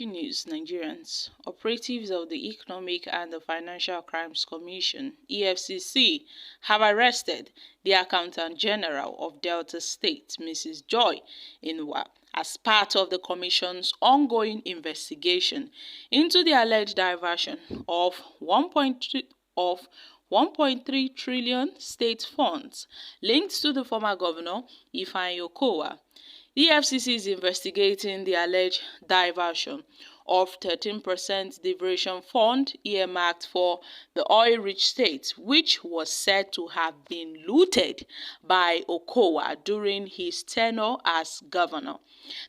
News Nigerians. Operatives of the Economic and the Financial Crimes Commission (EFCC) have arrested the Accountant General of Delta State, Mrs. Joy Inuwa, as part of the Commission's ongoing investigation into the alleged diversion of 1.3 trillion state funds linked to the former governor Okowa. The EFCC is investigating the alleged diversion of 13% diversion fund earmarked for the oil-rich state, which was said to have been looted by Okowa during his tenure as governor.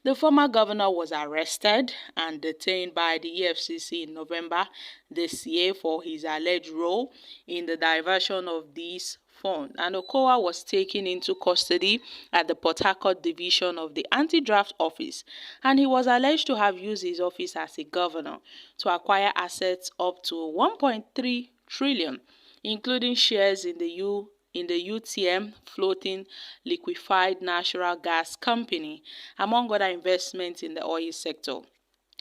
The former governor was arrested and detained by the EFCC in November this year for his alleged role in the diversion of these funds, and Okowa was taken into custody at the Port Harcourt division of the Anti-Draft Office, and he was alleged to have used his office as a governor to acquire assets up to 1.3 trillion, including shares in the UTM floating liquefied natural gas company, among other investments in the oil sector.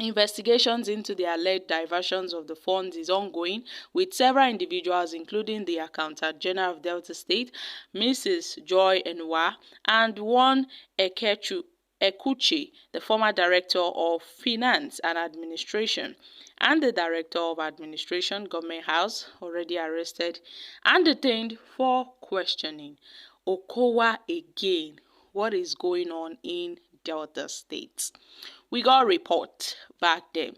Investigations into the alleged diversions of the funds is ongoing, with several individuals, including the Accountant General of Delta State, Mrs. Joy Inuwa, and one Ekuchi, the former Director of Finance and Administration, and the Director of Administration, Government House, already arrested and detained for questioning. Okowa again. What is going on in Delta State? We got a report back then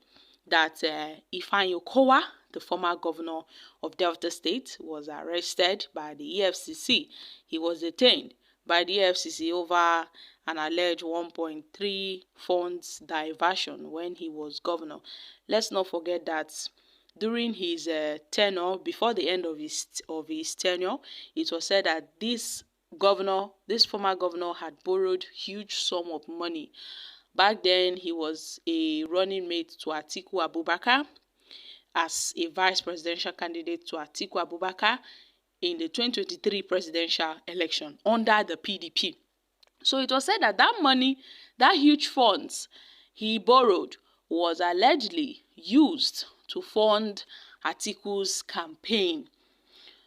that Okowa, the former governor of Delta State, was arrested by the EFCC. He was detained by the EFCC over an alleged 1.3 funds diversion when he was governor. Let's not forget that during his tenure, before the end of his tenure, it was said that this former governor had borrowed huge sum of money. Back then, he was a running mate to Atiku Abubakar as a vice presidential candidate to Atiku Abubakar in the 2023 presidential election under the PDP. So it was said that that money, that huge funds he borrowed, was allegedly used to fund Atiku's campaign.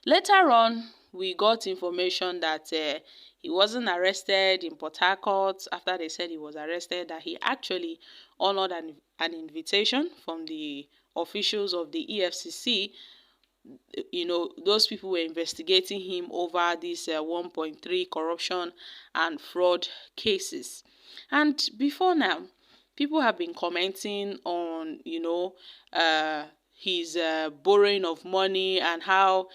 Later on, we got information that he wasn't arrested in Port Harcourt. After they said he was arrested, that he actually honored an invitation from the officials of the EFCC. You know, those people were investigating him over these 1.3 corruption and fraud cases. And before now, people have been commenting on, his borrowing of money and how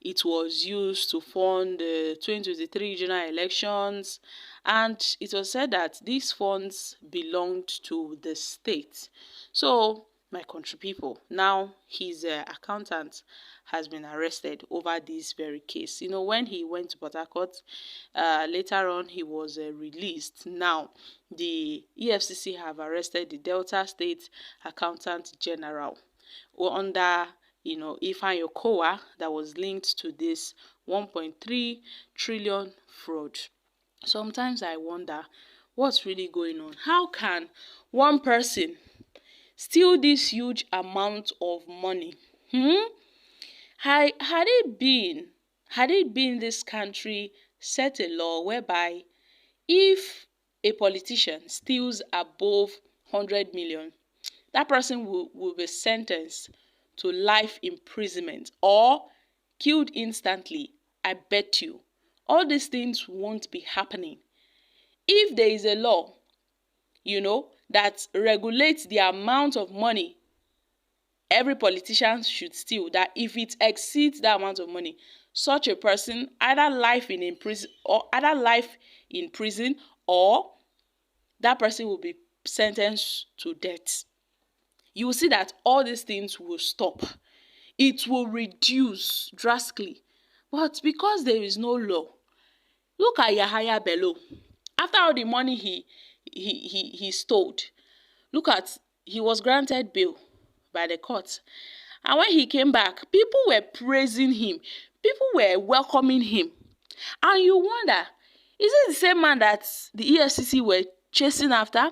it was used to fund the 2023 general elections, and it was said that these funds belonged to the state. So, my country people, now his accountant has been arrested over this very case. You know, when he went to Port Harcourt, later on he was released. Now, the EFCC have arrested the Delta State Accountant General under Okowa, that was linked to this 1.3 trillion fraud. Sometimes I wonder what's really going on. How can one person steal this huge amount of money? Had it been this country set a law whereby if a politician steals above 100 million, that person will be sentenced to life imprisonment or killed instantly, I bet you all these things won't be happening. If there is a law, that regulates the amount of money every politician should steal, that if it exceeds that amount of money, such a person either life in prison or that person will be sentenced to death. You will see that all these things will stop. It will reduce drastically. But because there is no law, look at Yahaya Bello. After all the money he stole, look at, he was granted bail by the court. And when he came back, people were praising him. People were welcoming him. And you wonder, is it the same man that the EFCC were chasing after?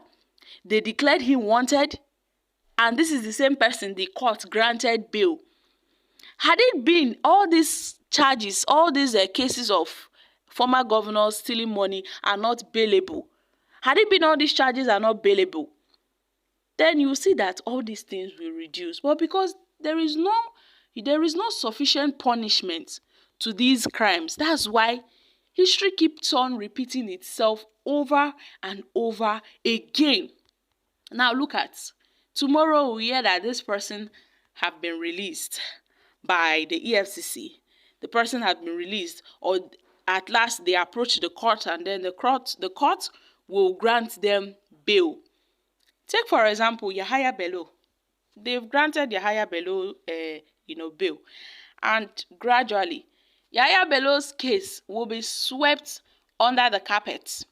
They declared him wanted. and this is the same person the court granted bail. Had it been all these charges, all these cases of former governors stealing money are not bailable, had it been all these charges are not bailable, then you see that all these things will reduce. But because there is no sufficient punishment to these crimes, that's why history keeps on repeating itself over and over again. Now look at, tomorrow we hear that this person have been released by the EFCC. The person had been released, or at last they approach the court, and then the court will grant them bail. Take for example Yahaya Bello. They've granted Yahaya Bello bail, and gradually Yahaya Bello's case will be swept under the carpet.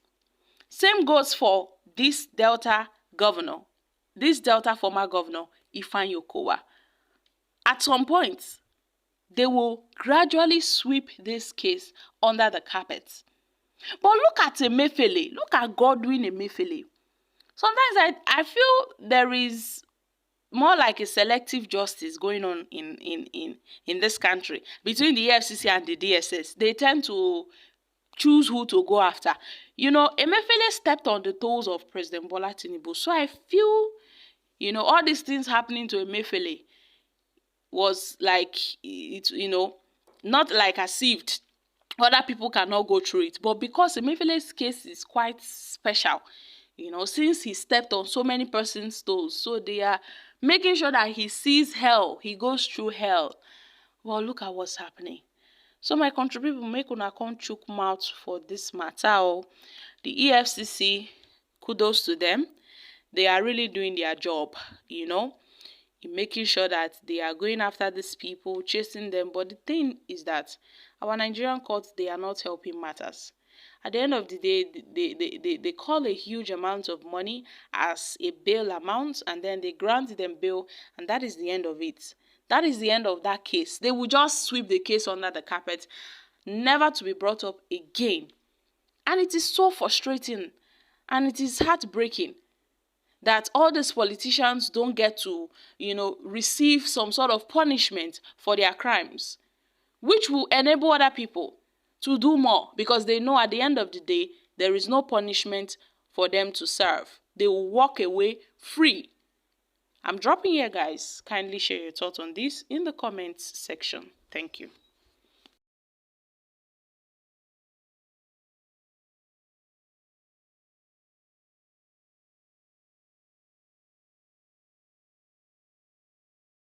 Same goes for this Delta former governor, Ifeanyi Okowa. At some point, they will gradually sweep this case under the carpet. But look at Emefiele. Look at Godwin Emefiele. Sometimes I feel there is more like a selective justice going on in this country between the EFCC and the DSS. They tend to choose who to go after. Emefiele stepped on the toes of President Bola Tinubu. So I feel, all these things happening to Emefiele was like, not like as if other people cannot go through it. But because Emefiele's case is quite special, since he stepped on so many persons' toes, so they are making sure that he sees hell, he goes through hell. Well, look at what's happening. So my country people, make una come chook mouth for this matter. The EFCC, kudos to them. They are really doing their job, in making sure that they are going after these people, chasing them. But the thing is that our Nigerian courts, they are not helping matters. At the end of the day, they call a huge amount of money as a bail amount, and then they grant them bail, and that is the end of it. That is the end of that case. They will just sweep the case under the carpet, never to be brought up again. And it is so frustrating, and it is heartbreaking that all these politicians don't get to, receive some sort of punishment for their crimes, which will enable other people to do more, because they know at the end of the day, there is no punishment for them to serve. They will walk away free. I'm dropping here, guys. Kindly share your thoughts on this in the comments section. Thank you.